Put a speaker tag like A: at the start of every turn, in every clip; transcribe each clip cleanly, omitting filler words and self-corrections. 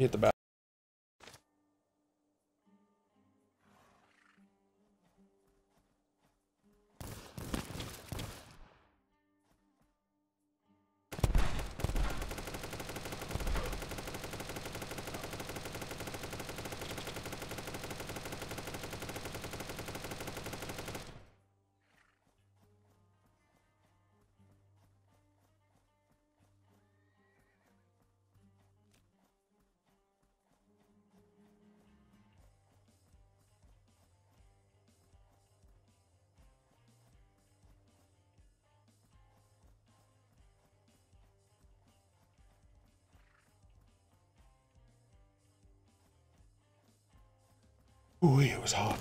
A: Hit the back. Ooh, it was hot.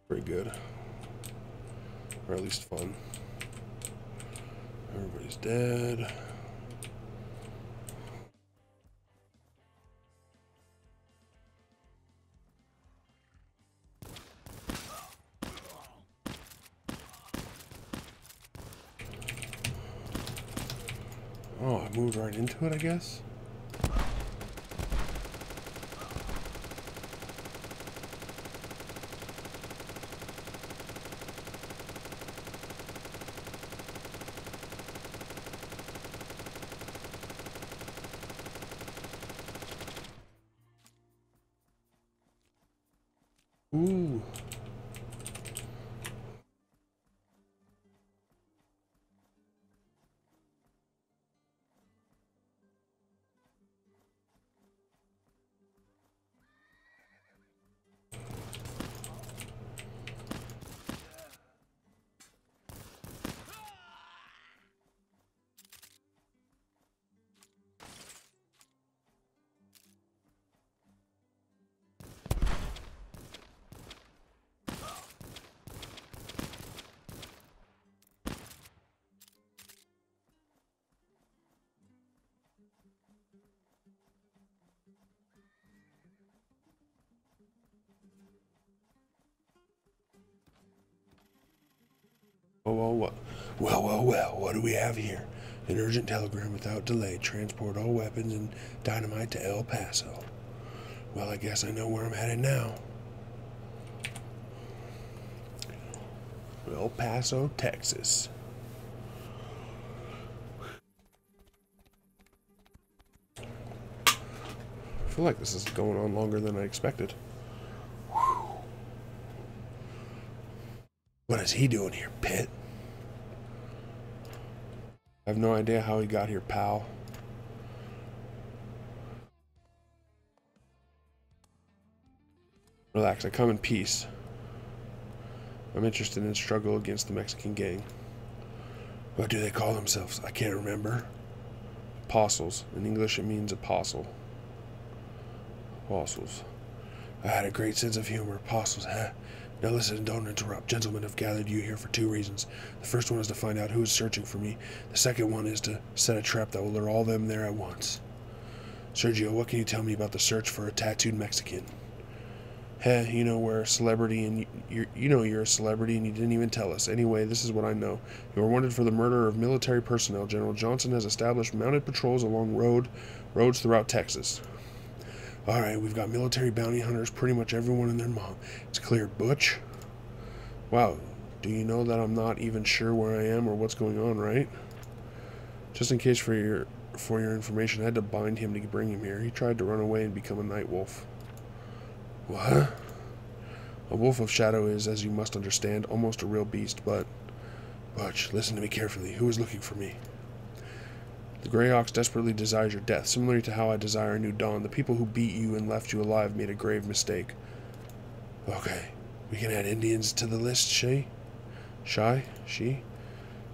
A: Pretty good. Or at least fun. Everybody's dead. Oh, I moved right into it, I guess. Ooh. Well, what do we have here? An urgent telegram without delay. Transport all weapons and dynamite to El Paso. Well, I guess I know where I'm headed now. El Paso, Texas. I feel like this is going on longer than I expected. What is he doing here, Pitt? I have no idea how he got here, pal. Relax, I come in peace. I'm interested in struggle against the Mexican gang. What do they call themselves? I can't remember. Apostles. In English it means apostle. Apostles. I had a great sense of humor. Apostles, huh? Now listen and don't interrupt. Gentlemen have gathered you here for two reasons. The first one is to find out who is searching for me. The second one is to set a trap that will lure all them there at once. Sergio, what can you tell me about the search for a tattooed Mexican? Heh, you know we're a celebrity and you're a celebrity and you didn't even tell us. Anyway, this is what I know. You are wanted for the murder of military personnel. General Johnson has established mounted patrols along roads throughout Texas. Alright, we've got military bounty hunters, pretty much everyone and their mom. It's clear. Butch? Wow, do you know that I'm not even sure where I am or what's going on, right? Just in case for your information, I had to bind him to bring him here. He tried to run away and become a night wolf. What? A wolf of shadow is, as you must understand, almost a real beast, but... Butch, listen to me carefully. Who is looking for me? The Greyhawks desperately desire your death, similarly to how I desire a new dawn. The people who beat you and left you alive made a grave mistake. Okay, we can add Indians to the list, She?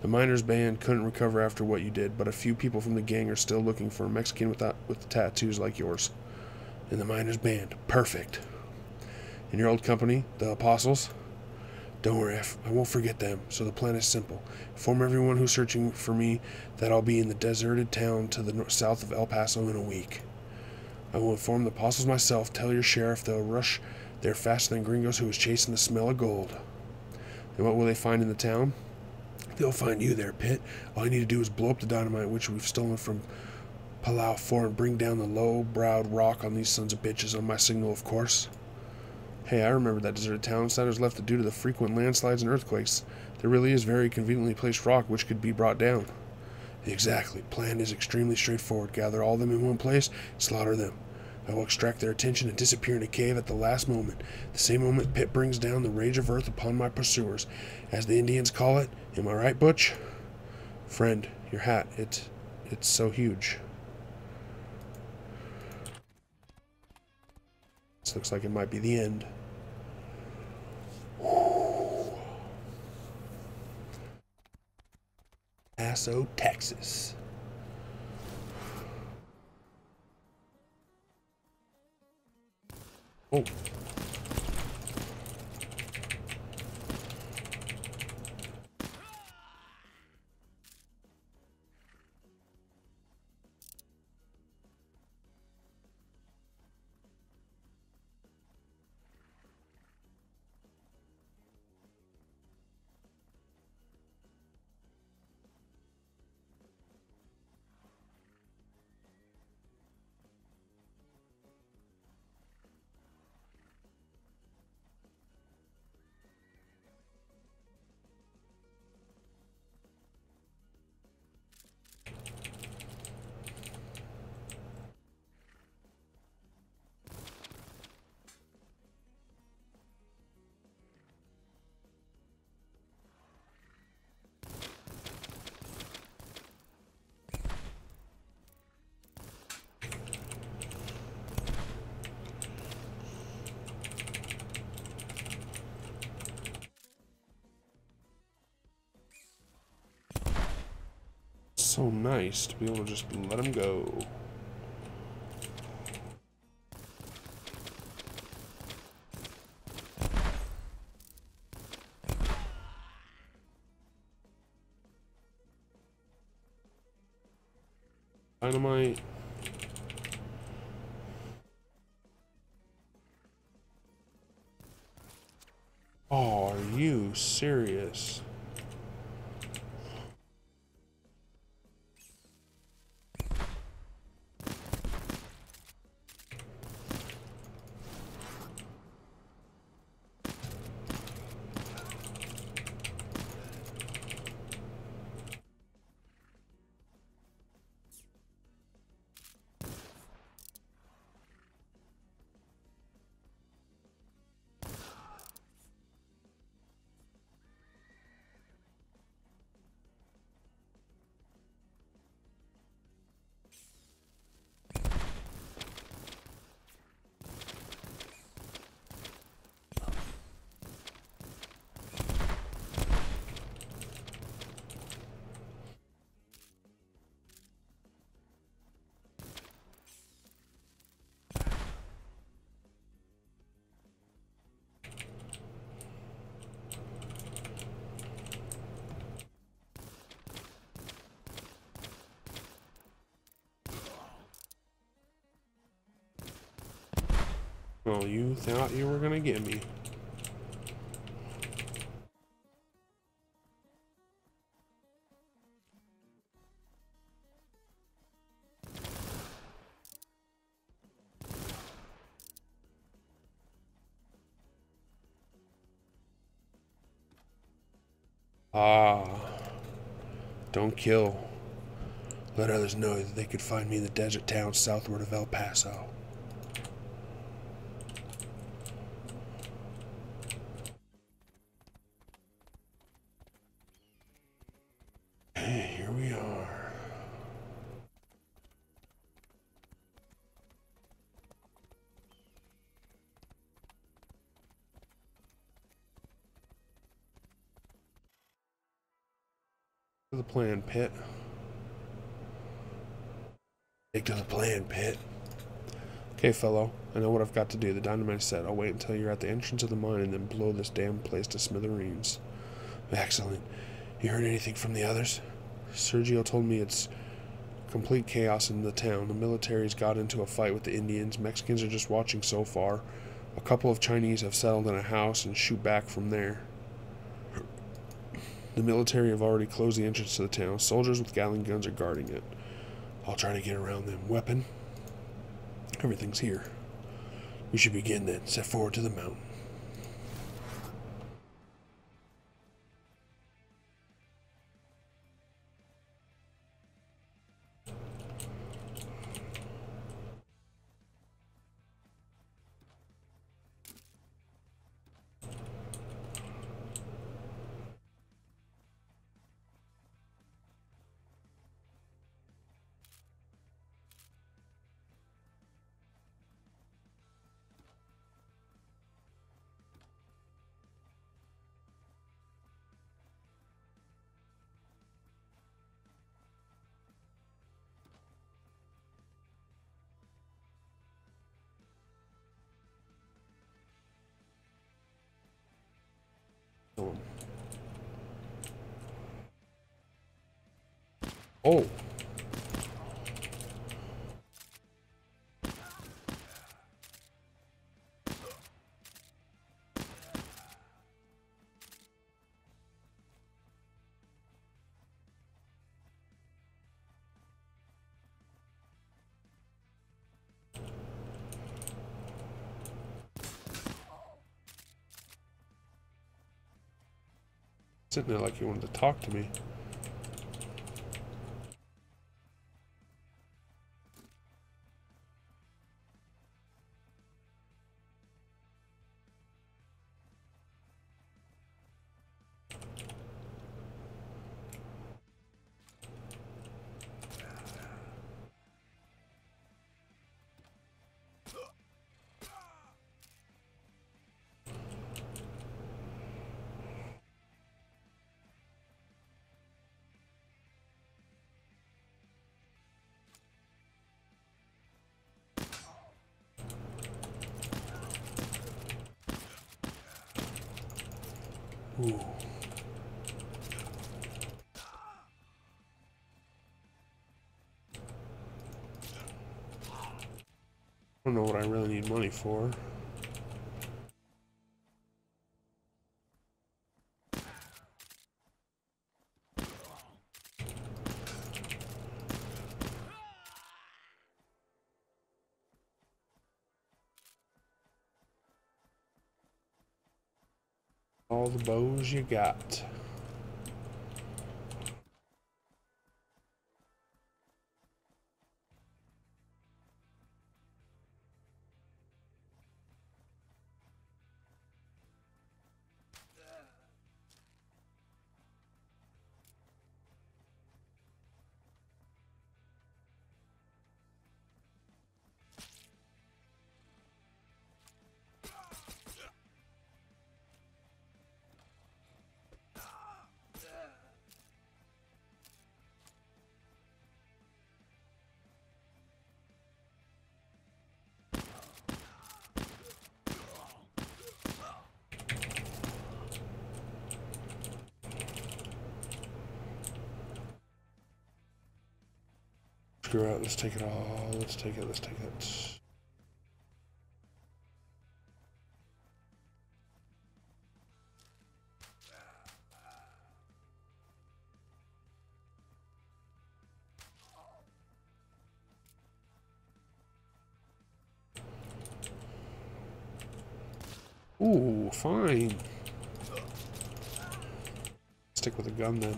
A: The miners' band couldn't recover after what you did, but a few people from the gang are still looking for a Mexican with tattoos like yours. In the miners' band. Perfect. In your old company, the Apostles? Don't worry, I won't forget them. So the plan is simple. Inform everyone who's searching for me that I'll be in the deserted town to the south of El Paso in a week. I will inform the Apostles myself. Tell your sheriff they'll rush there faster than gringos who is chasing the smell of gold. And what will they find in the town? They'll find you there, Pitt. All you need to do is blow up the dynamite which we've stolen from Palau 4 and bring down the low-browed rock on these sons of bitches on my signal, of course. Hey, I remember that deserted town. Settlers left it due to the frequent landslides and earthquakes. There really is very conveniently placed rock which could be brought down. Exactly. Plan is extremely straightforward. Gather all of them in one place, slaughter them. I will extract their attention and disappear in a cave at the last moment. The same moment Pitt brings down the rage of earth upon my pursuers, as the Indians call it. Am I right, Butch? Friend, your hat, it's so huge. This looks like it might be the end. Paso, Texas. Oh. So nice to be able to just let him go. Dynamite. Oh, are you serious? Well, you thought you were gonna get me. Ah, don't kill. Let others know that they could find me in the desert town southward of El Paso. Here we are. To the plan, Pitt. Stick to the plan, Pitt. Okay, fellow. I know what I've got to do. The dynamite said. I'll wait until you're at the entrance of the mine and then blow this damn place to smithereens. Excellent. You heard anything from the others? Sergio told me it's complete chaos in the town. The military's got into a fight with the Indians. Mexicans are just watching so far. A couple of Chinese have settled in a house and shoot back from there. The military have already closed the entrance to the town. Soldiers with Gatling guns are guarding it. I'll try to get around them. Weapon? Everything's here. We should begin then. Set forward to the mountain. Oh. Sitting there like he wanted to talk to me. Ooh. I don't know what I really need money for. All the bows you got. Screw it, let's take it all. Let's take it, let's take it. Ooh, fine. Stick with a gun then.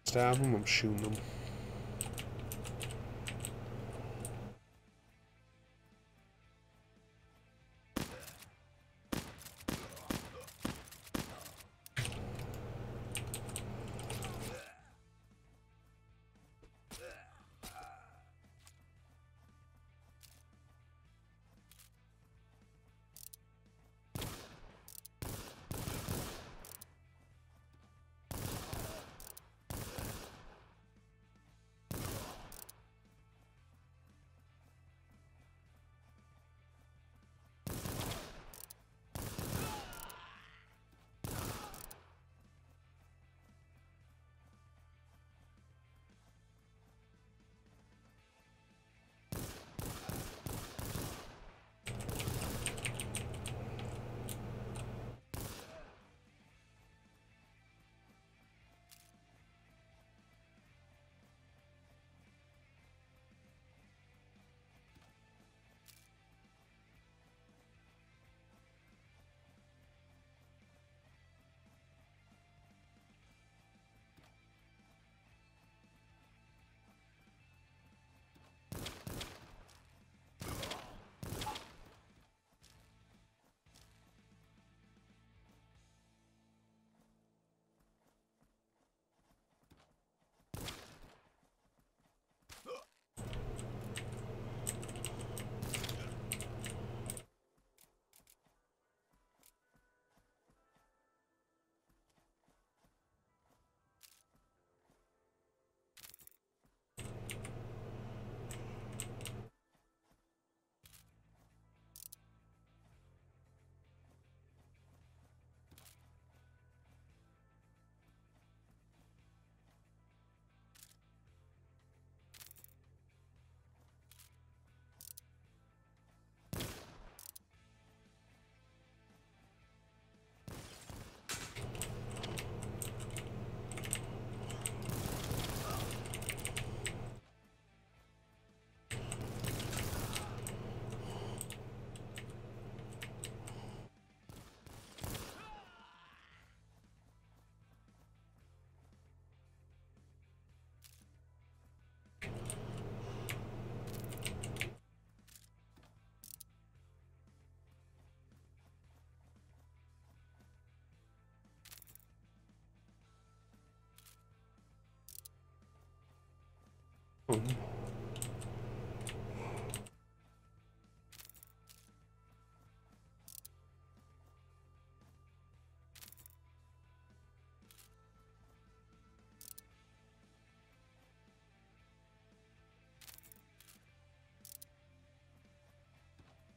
A: Stab him, I'm shooting him.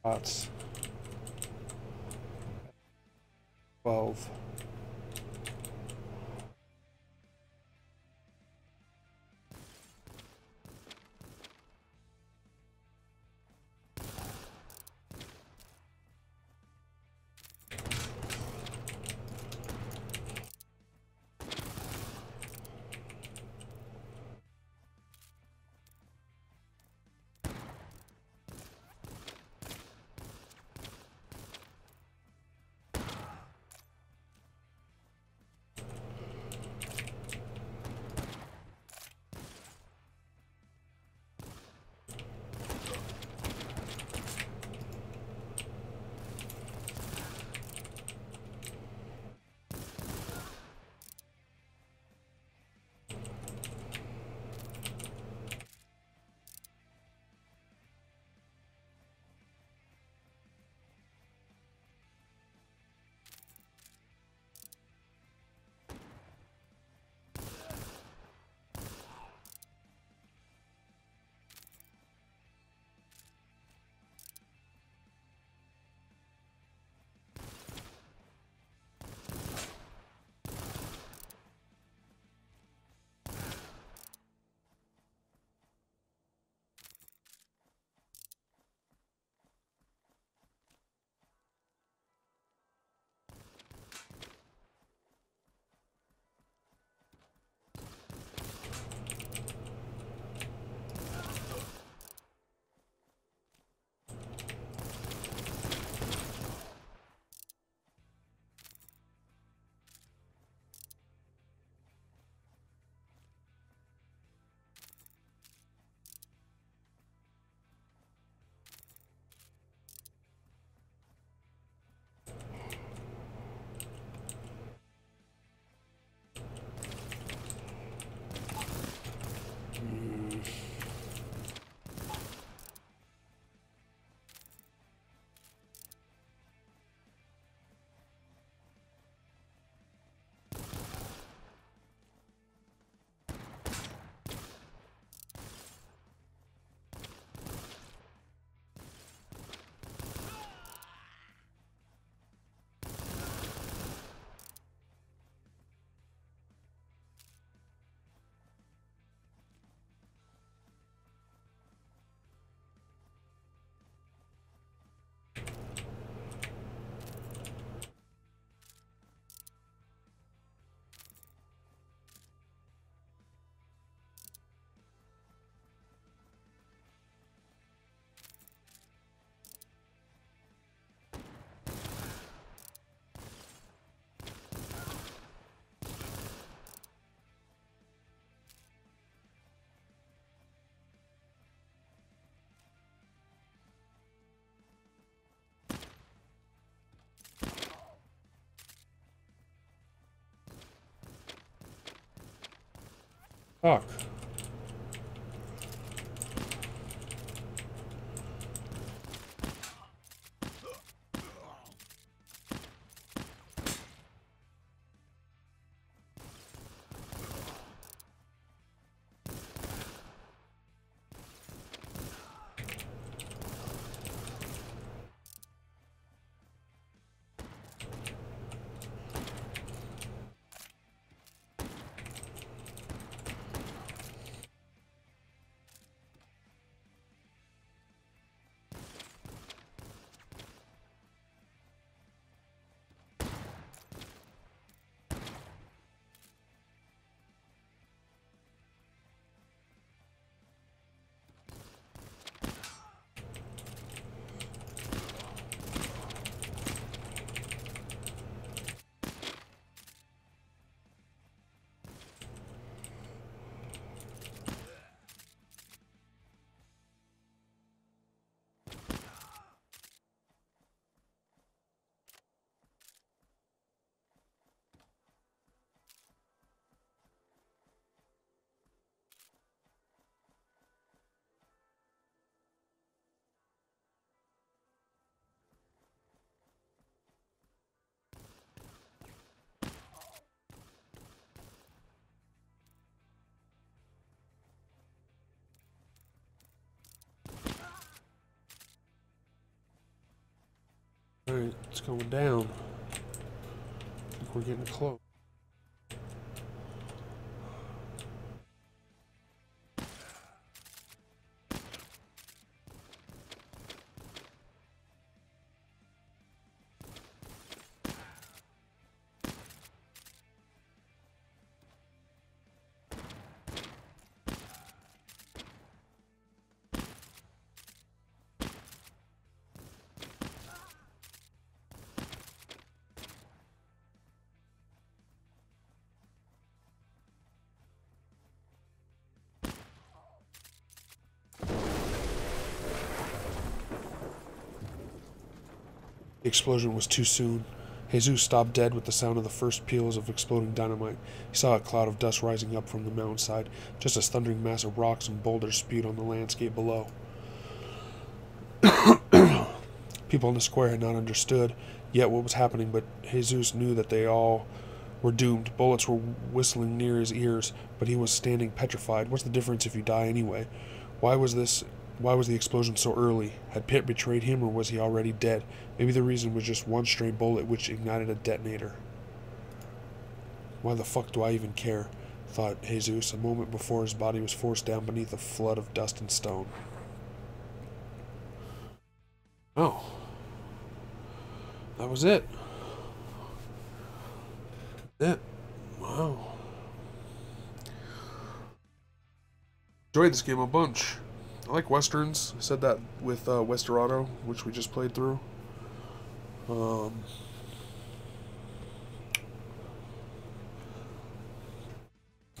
A: Pots. 12. Fuck. Alright, it's going down. I think we're getting close. The explosion was too soon. Jesus stopped dead with the sound of the first peals of exploding dynamite. He saw a cloud of dust rising up from the mountainside, just as thundering mass of rocks and boulders spewed on the landscape below. People in the square had not understood yet what was happening, but Jesus knew that they all were doomed. Bullets were whistling near his ears, but he was standing petrified. What's the difference if you die anyway? Why was the explosion so early? Had Pitt betrayed him, or was he already dead? Maybe the reason was just one stray bullet which ignited a detonator. Why the fuck do I even care? Thought Jesus, a moment before his body was forced down beneath a flood of dust and stone. Oh. That was it. Wow. Enjoyed this game a bunch. I like westerns. I said that with Westerado, which we just played through.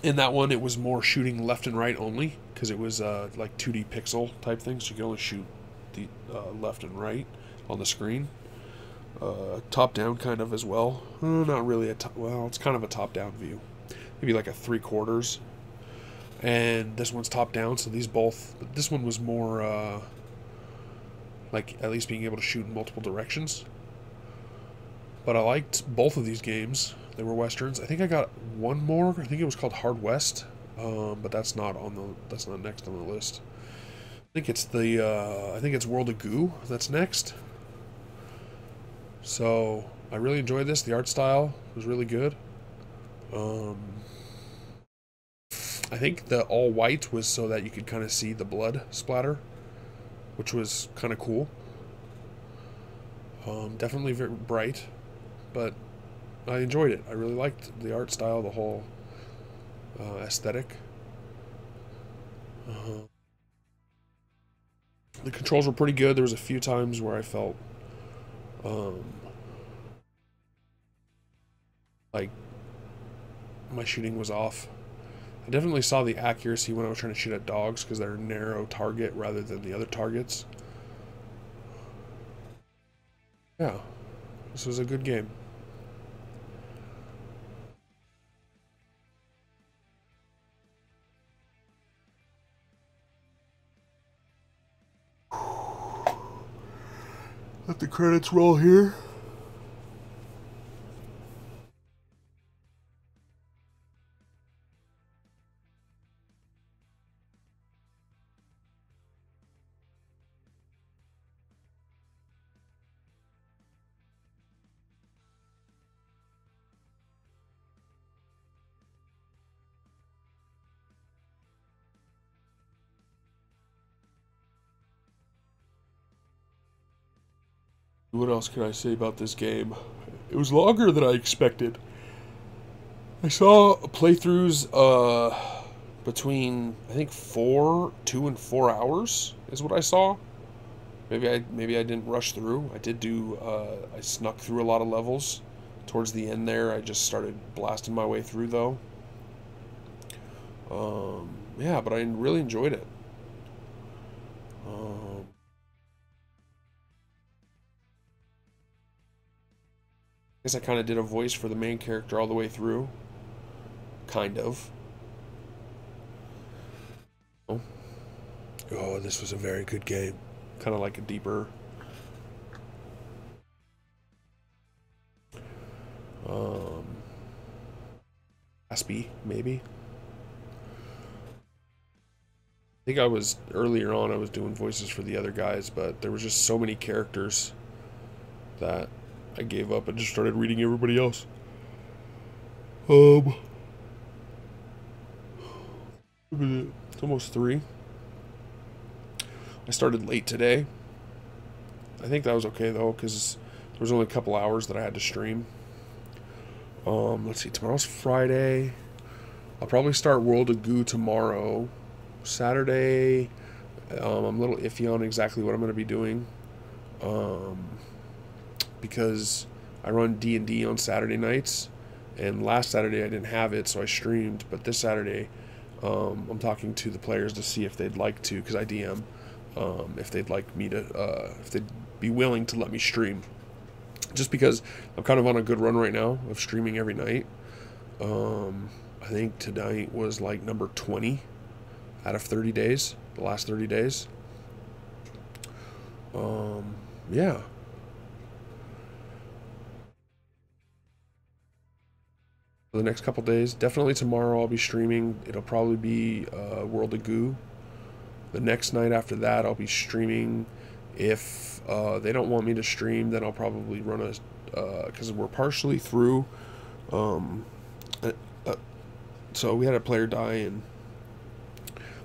A: In that one, it was more shooting left and right only, because it was like 2D pixel type thing, so you could only shoot the left and right on the screen. Top-down kind of as well. Not really well, it's kind of a top-down view. Maybe like a 3/4. And this one's top-down, so these both... This one was more, like, at least being able to shoot in multiple directions. But I liked both of these games. They were westerns. I think I got one more. I think it was called Hard West. But that's not next on the list. I think it's I think it's World of Goo that's next. So, I really enjoyed this. The art style was really good. I think the all white was so that you could kind of see the blood splatter, which was kind of cool. Definitely very bright, but I enjoyed it. I really liked the art style, the whole aesthetic. The controls were pretty good. There was a few times where I felt like my shooting was off. I definitely saw the accuracy when I was trying to shoot at dogs, because they're a narrow target rather than the other targets. Yeah, this was a good game. Let the credits roll here. What else can I say about this game? It was longer than I expected. I saw playthroughs between, I think 2 and 4 hours is what I saw. Maybe I didn't rush through. I did do I snuck through a lot of levels. Towards the end there, I just started blasting my way through though. Yeah, but I really enjoyed it. I guess I kind of did a voice for the main character all the way through. Kind of. Oh, this was a very good game. Kind of like a deeper... Aspie, maybe? I think earlier on I was doing voices for the other guys, but there was just so many characters that I gave up and just started reading everybody else. It's almost 3. I started late today. I think that was okay though, because there was only a couple hours that I had to stream. Let's see, tomorrow's Friday. I'll probably start World of Goo tomorrow. Saturday, I'm a little iffy on exactly what I'm going to be doing. Because I run D&D on Saturday nights, and last Saturday I didn't have it, so I streamed. But this Saturday, I'm talking to the players to see if they'd like to, because I DM, if they'd like me to, if they'd be willing to let me stream. Just because I'm kind of on a good run right now of streaming every night. I think tonight was like number 20 out of 30 days, the last 30 days. Yeah. For the next couple days, definitely tomorrow I'll be streaming. It'll probably be World of Goo. The next night after that I'll be streaming. If they don't want me to stream, then I'll probably run a, because we're partially through. So we had a player die, and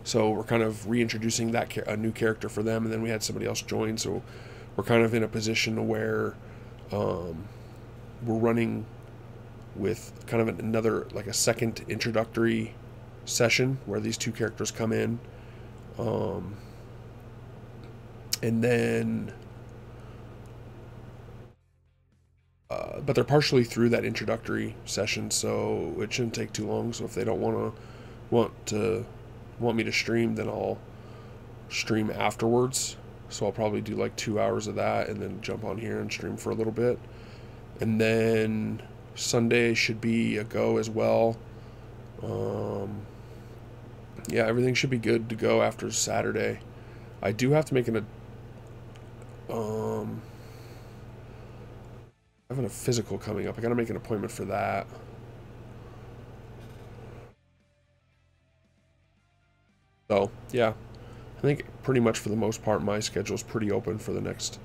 A: so we're kind of reintroducing a new character for them, and then we had somebody else join. So we're kind of in a position where we're running with kind of another, like a second introductory session where these 2 characters come in. And then, but they're partially through that introductory session, so it shouldn't take too long. So if they don't want me to stream, then I'll stream afterwards. So I'll probably do like 2 hours of that, and then jump on here and stream for a little bit. And then Sunday should be a go as well. Yeah, everything should be good to go after Saturday. I do have to make having a physical coming up. I gotta make an appointment for that. So yeah, I think pretty much for the most part my schedule's pretty open for the next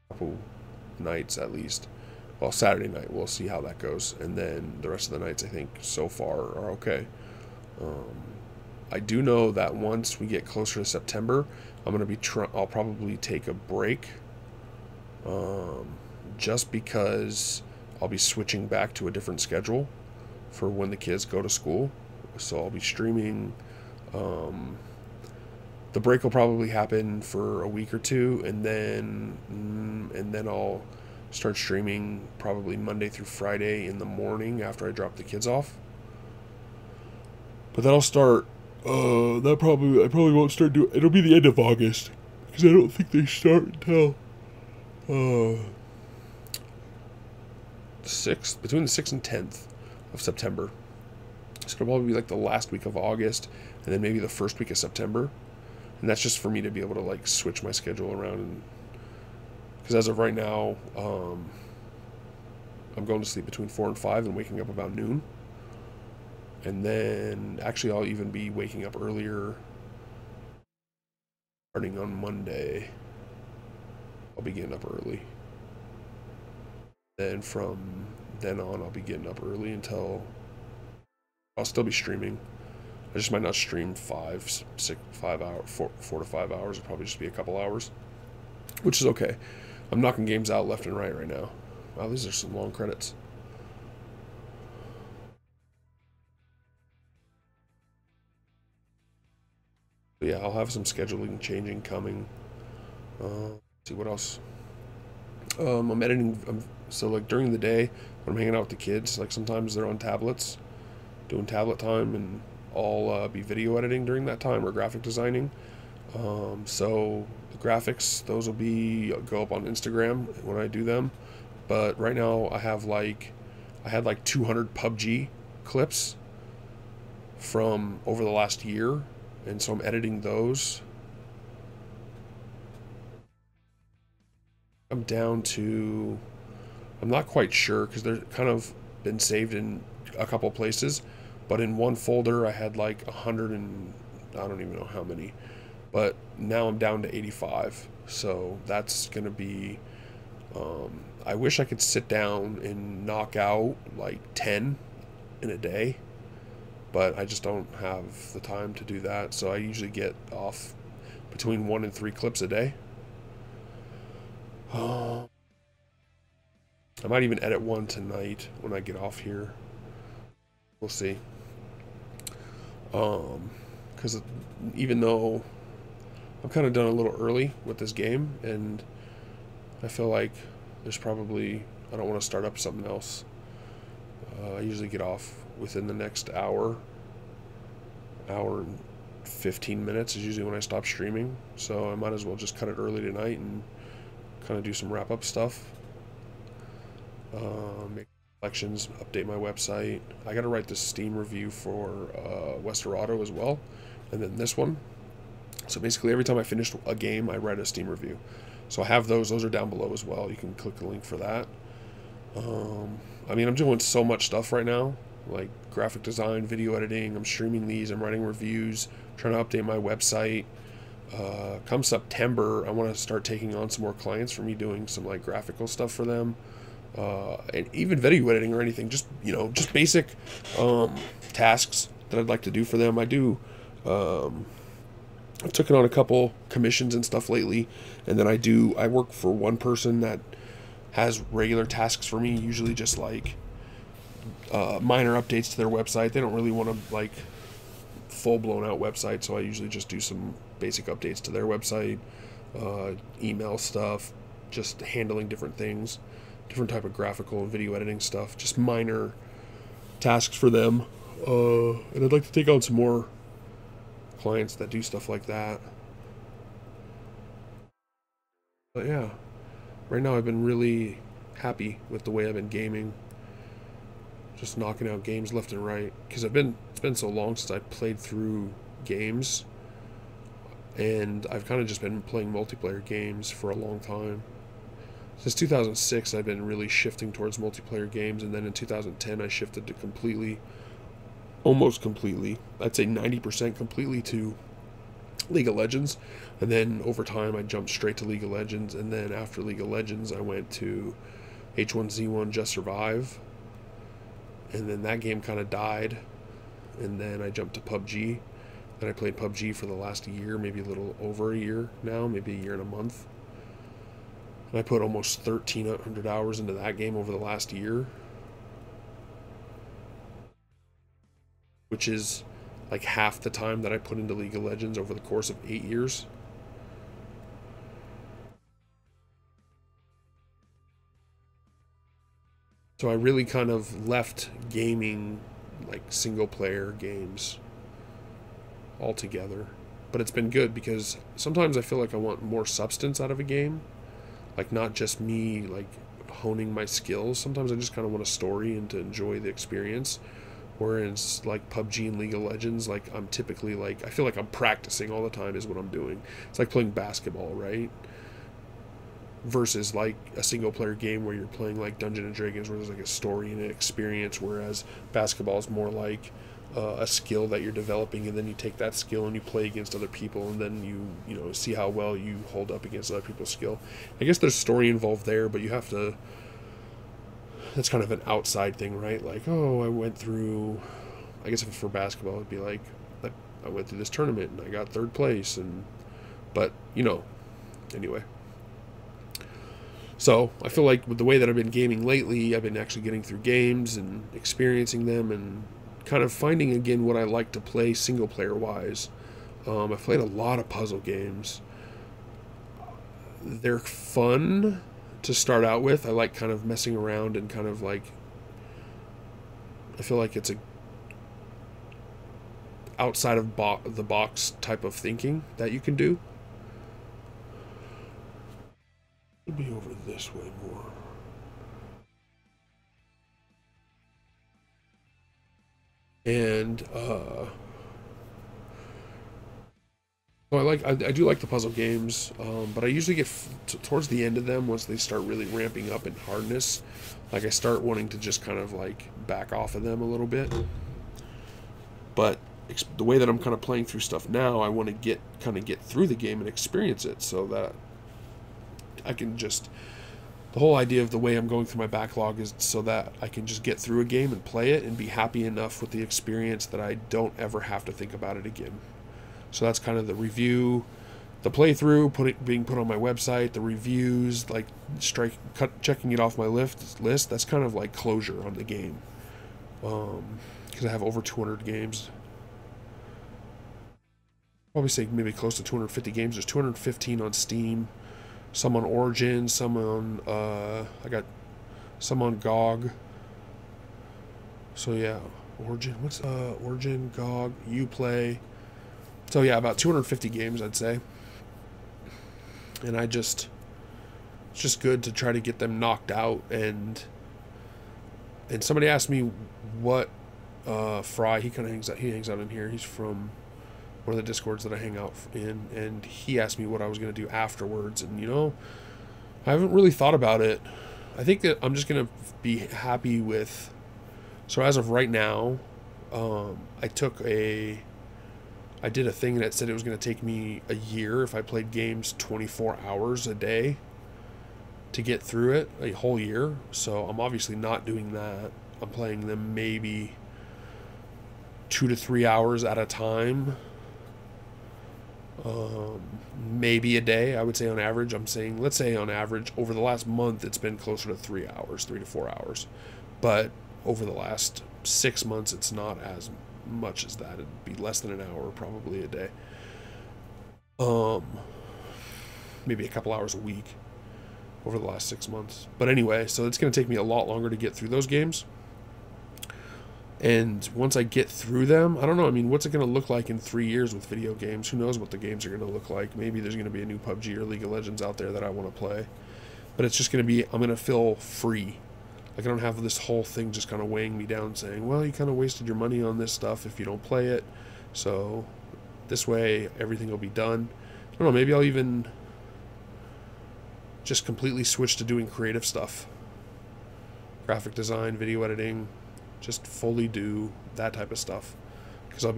A: couple nights at least. Well, Saturday night we'll see how that goes, and then the rest of the nights I think so far are okay. I do know that once we get closer to September, I'm gonna be I'll probably take a break, just because I'll be switching back to a different schedule for when the kids go to school. So I'll be streaming. The break will probably happen for a week or 2, and then I'll start streaming probably Monday through Friday in the morning after I drop the kids off. But then I'll start. I probably won't start doing. It'll be the end of August, because I don't think they start until 6th, between the 6th and 10th of September. So it'll probably be like the last week of August, and then maybe the first week of September. And that's just for me to be able to like switch my schedule around, and because as of right now, I'm going to sleep between 4 and 5 and waking up about noon. And then actually I'll even be waking up earlier starting on Monday. I'll be getting up early. Then from then on I'll be getting up early until I'll still be streaming. I just might not stream 4 to 5 hours. It'll probably just be a couple hours, which is okay. I'm knocking games out left and right now. Wow, these are some long credits. But yeah, I'll have some scheduling changing coming. See what else. I'm editing. So like during the day when I'm hanging out with the kids, like sometimes they're on tablets, doing tablet time, and I'll be video editing during that time, or graphic designing. So the graphics, those will go up on Instagram when I do them. But right now I had like 200 PUBG clips from over the last year, and so I'm editing those. I'm down to, I'm not quite sure because they're kind of been saved in a couple places, but in one folder I had like 100 and I don't even know how many, but now I'm down to 85. So that's going to be, I wish I could sit down and knock out like 10 in a day, but I just don't have the time to do that. So I usually get off between 1 and 3 clips a day. I might even edit one tonight when I get off here. We'll see. Because even though I'm kind of done a little early with this game, and I feel like there's probably, I don't want to start up something else. I usually get off within the next hour and 15 minutes is usually when I stop streaming. So I might as well just cut it early tonight and kind of do some wrap-up stuff. Make collections, update my website. I got to write this Steam review for Westerado as well, and then this one. So basically every time I finish a game, I write a Steam review. So I have those are down below as well. You can click the link for that. I mean, I'm doing so much stuff right now, like graphic design, video editing. I'm streaming these, I'm writing reviews, trying to update my website. Come September, I want to start taking on some more clients for me, doing some like graphical stuff for them. And even video editing or anything, just, you know, just basic tasks that I'd like to do for them. I've taken on a couple commissions and stuff lately, and then I work for one person that has regular tasks for me, usually just like minor updates to their website. They don't really want to like full-blown out website, so I usually just do some basic updates to their website, email stuff, just handling different things, different type of graphical and video editing stuff, just minor tasks for them. And I'd like to take on some more clients that do stuff like that. But yeah, right now I've been really happy with the way I've been gaming, just knocking out games left and right, because it's been so long since I played through games, and I've kind of just been playing multiplayer games for a long time. Since 2006 I've been really shifting towards multiplayer games, and then in 2010 I shifted to almost completely, I'd say 90% completely, to League of Legends. And then over time I jumped straight to League of Legends, and then after League of Legends I went to H1Z1 Just Survive, and then that game kind of died, and then I jumped to PUBG, and I played PUBG for the last year, maybe a little over a year now, maybe a year and a month, and I put almost 1,300 hours into that game over the last year, which is like half the time that I put into League of Legends over the course of 8 years. So I really kind of left gaming, like single player games, altogether. But it's been good, because sometimes I feel like I want more substance out of a game, like not just me like honing my skills. Sometimes I just kind of want a story and to enjoy the experience. Whereas like PUBG and League of Legends, like I'm typically like, I feel like I'm practicing all the time is what I'm doing. It's like playing basketball, right? Versus like a single player game where you're playing like Dungeons and Dragons, where there's like a story and an experience, whereas basketball is more like a skill that you're developing, and then you take that skill and you play against other people, and then you know, see how well you hold up against other people's skill. I guess there's story involved there, but you have to, that's kind of an outside thing, right? Like, oh, I went through, I guess if for basketball it'd be like I went through this tournament and I got 3rd place, and but you know, anyway. So I feel like with the way that I've been gaming lately, I've been actually getting through games and experiencing them, and kind of finding again what I like to play single player wise. I've played a lot of puzzle games. They're fun to start out with. I like kind of messing around and kind of like, I feel like it's a outside of the box type of thinking that you can do. It'll be over this way more. And I do like the puzzle games, but I usually get towards the end of them, once they start really ramping up in hardness, like I start wanting to just kind of like back off of them a little bit. But the way that I'm kind of playing through stuff now, I want to get through the game and experience it, so that I can just, the whole idea of the way I'm going through my backlog is so that I can just get through a game and play it and be happy enough with the experience that I don't ever have to think about it again. So that's kind of the review, the playthrough, being put on my website, the reviews, like checking it off my list. That's kind of like closure on the game, because I have over 200 games. Probably say maybe close to 250 games. There's 215 on Steam, some on Origin, some on I got some on GOG. So yeah, Origin. What's Origin, GOG, Uplay. So yeah, about 250 games, I'd say. And it's just good to try to get them knocked out. And somebody asked me what Fry, he hangs out in here. He's from one of the Discords that I hang out in, and he asked me what I was going to do afterwards. And I haven't really thought about it. I think that I'm just going to be happy with, so as of right now, I did a thing that said it was going to take me a year if I played games 24 hours a day to get through it, a whole year. So I'm obviously not doing that. I'm playing them maybe 2 to 3 hours at a time. Maybe a day, I would say on average. Let's say on average, over the last month, it's been closer to 3 hours, 3 to 4 hours. But over the last 6 months, it's not as much as that. It'd be less than an hour, probably a day. Maybe a couple hours a week over the last 6 months. But anyway, so it's going to take me a lot longer to get through those games. And once I get through them, I don't know, what's it going to look like in 3 years with video games? Who knows what the games are going to look like? Maybe there's going to be a new PUBG or League of Legends out there that I want to play. But it's just going to be, I'm going to feel free. Like, I don't have this whole thing just kind of weighing me down saying, well, you kind of wasted your money on this stuff if you don't play it. So this way, everything will be done. I don't know, maybe I'll even just completely switch to doing creative stuff. Graphic design, video editing. Just fully do that type of stuff, because I've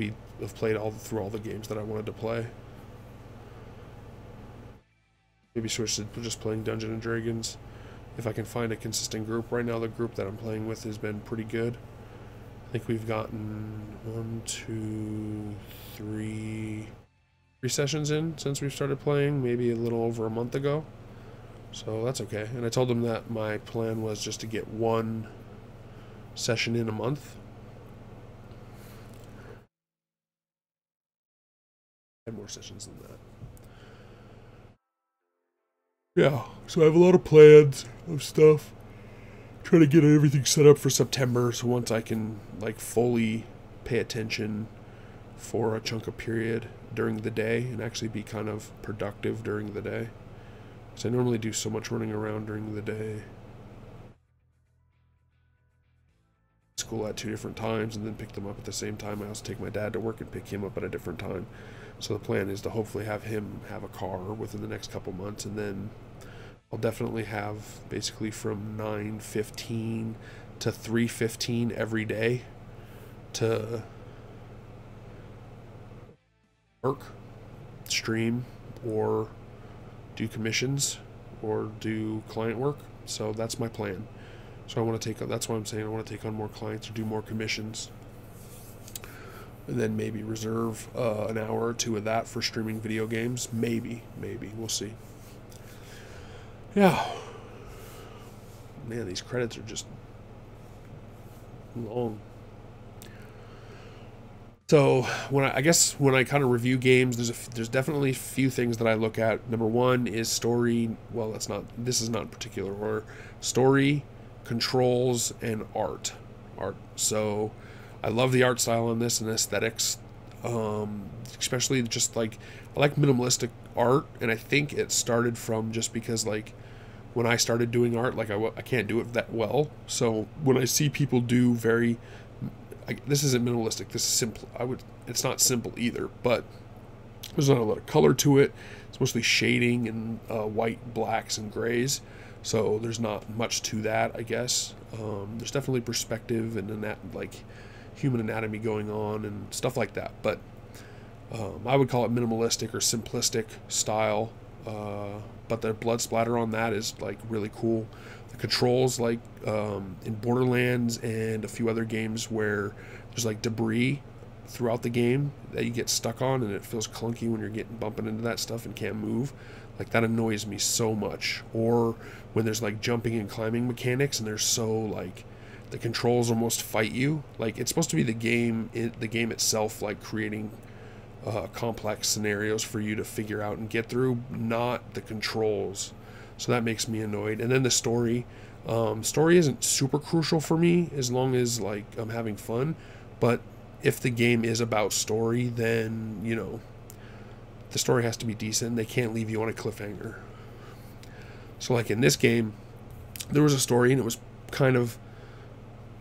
A: played through all the games that I wanted to play. Maybe switch to just playing Dungeons and Dragons if I can find a consistent group. Right now, the group that I'm playing with has been pretty good. I think we've gotten 1, 2, 3 sessions in since we've started playing, maybe a little over a month ago. So that's okay. And I told them that my plan was just to get 1 session in a month. And more sessions than that. Yeah, so I have a lot of plans of stuff. Trying to get everything set up for September, so once I can fully pay attention for a chunk of period during the day and actually be kind of productive during the day. Because I normally do so much running around during the day. School at 2 different times and then pick them up at the same time. I also take my dad to work and pick him up at a different time. So the plan is to hopefully have him have a car within the next couple months, and then I'll definitely have basically from 9:15 to 3:15 every day to work, stream, or do commissions or do client work. So that's my plan. So that's why I'm saying I want to take on more clients or do more commissions. And then maybe reserve an hour or 2 of that for streaming video games. Maybe. We'll see. Yeah. Man, these credits are just long. So when I kind of review games, there's definitely a few things that I look at. Number 1 is story. Well, this is not in particular order. Story, controls, and art. So I love the art style on this and aesthetics, especially just I like minimalistic art, and I think it started from just because when I started doing art, I can't do it that well. So when I see people do this isn't minimalistic, this is simple. It's not simple either, but there's not a lot of color to it. It's mostly shading and white, blacks, and grays. So there's not much to that, I guess. There's definitely perspective and human anatomy going on and stuff like that. But I would call it minimalistic or simplistic style. but the blood splatter on that is like really cool. The controls, like in Borderlands and a few other games where there's like debris throughout the game that you get stuck on, and it feels clunky when you're getting bumping into that stuff and can't move. Like that annoys me so much. Or when there's like jumping and climbing mechanics and they're so like the controls almost fight you. Like it's supposed to be the game itself, like creating complex scenarios for you to figure out and get through, not the controls. So that makes me annoyed. And then the story. Story isn't super crucial for me as long as like I'm having fun. But if the game is about story, then, you know, the story has to be decent. They can't leave you on a cliffhanger. So like in this game, there was a story and it was kind of,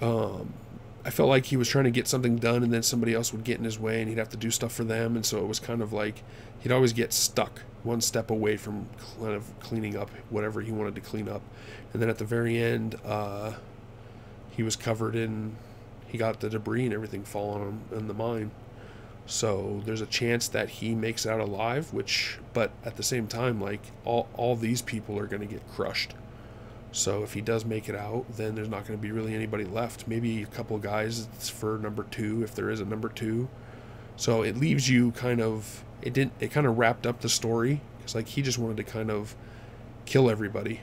A: I felt like he was trying to get something done and then somebody else would get in his way and he'd have to do stuff for them. And so it was kind of like he'd always get stuck one step away from kind of cleaning up whatever he wanted to clean up. And then at the very end, he was covered in, he got the debris and everything fall on him in the mine. So there's a chance that he makes it out alive, but at the same time, like all these people are going to get crushed. So if he does make it out, then there's not going to be really anybody left. Maybe a couple of guys for number 2, if there is a number 2. So it leaves you kind of, it kind of wrapped up the story. Because like he just wanted to kind of kill everybody.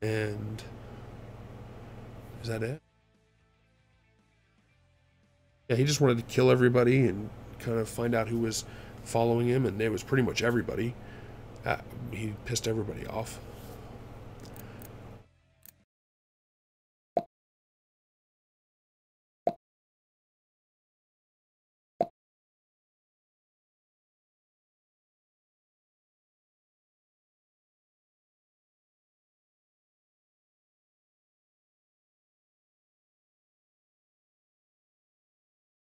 A: And is that it? Yeah, he just wanted to kill everybody and kind of find out who was following him, and it was pretty much everybody. He pissed everybody off.